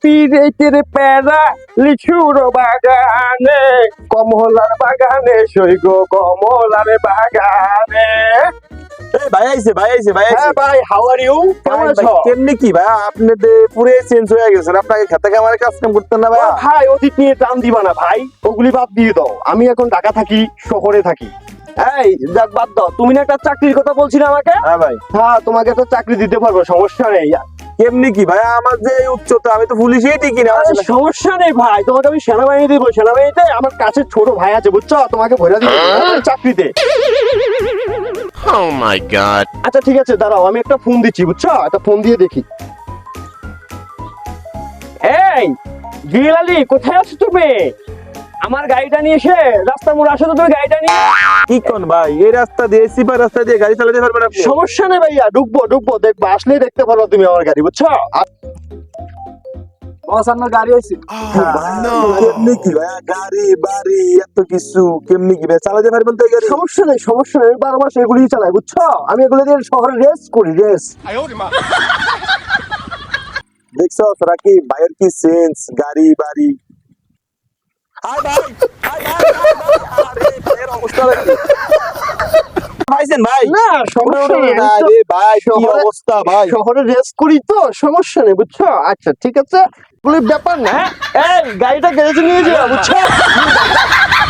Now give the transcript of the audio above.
পিরেটের প্যারা লিচুর বাগানে, কমলার বাগানে সৈগ কমলার বাগানে। এই ভাই আইছে ভাই আইছে ভাই আইছে। হ্যাঁ ভাই, হাউ আর ইউ? কেমন আছো? কেমনি কি ভাই আপনি পুরো চেঞ্জ হয়ে গেছেন, আপনাকে খেতে কামারে কাজ কাম করতেন না ভাই? ভাই অতীত নিয়ে টান দিবা না ভাই, ওগুলি বাদ দিয়ে দাও। আমি এখন ঢাকা থাকি, শহরে থাকি। এই দেখ, বাদ দাও। তুমি না একটা চাকরির কথা বলছিলে আমাকে? হ্যাঁ ভাই। হ্যাঁ, তোমাকে একটা চাকরি দিতে পারবো, সমস্যা নেই। কেমনি কি ভাই, আমার যে উচ্চতা, আমি তো পুলিশেই টিকি না। আরে সমস্যা নেই ভাই, তোমাকে আমি সেনাবাহিনী দিব। সেনাবাহিনীতে আমার কাছে ছোট ভাই আছে, বুঝছো? তোমাকে ভরে দিব চাকরিতে। Oh my god. আচ্ছা ঠিক আছে, দাঁড়াও, আমি একটা ফোন দিচ্ছি, বুঝছো? একটা ফোন দিয়ে দেখি। এই গিল আলী, কোথায় আছো তুমি? আমার গাড়িটা নিয়ে এসে রাস্তার মোড়ে আসো তো, তুমি গাড়িটা নিয়ে। কি কোন ভাই, এই রাস্তা দিয়ে সিপার রাস্তা দিয়ে গাড়ি চালাতে পারবেন আপনি? সমস্যা নেই ভাইয়া, ঢুকবো ঢুকবো, দেখবো, আসলেই দেখতে পারো তুমি আমার গাড়ি, বুঝছো? বস আপনার গাড়ি হয়েছে। কেমনি কি ভাই, গাড়ি বাড়ি এত কিছু কেমনি কি ভাই চালাতে পারবেন তো এই গাড়ি? সমস্যা নেই, সমস্যা নেই, 12 মাস এগুলিই চালাই, বুঝছো? আমি এগুলো দিয়ে শহরে রেস করি, রেস। দেখছো রাকি ভাইয়ের কি সেন্স, গাড়ি বাড়ি। হাই ভাই, হাই ভাই, আরে ভাইয়ের অবস্থা দেখি ভাইছেন ভাই। না সমস্যা নেই, আরে ভাই কি শহরে- অবস্থা ভাই। শহরে রেস করি তো, সমস্যা নেই, বুঝছো? আচ্ছা ঠিক আছে, বলে ব্যাপার না। এই গাড়িটা গ্যারেজে নিয়ে যাও, বুঝছো?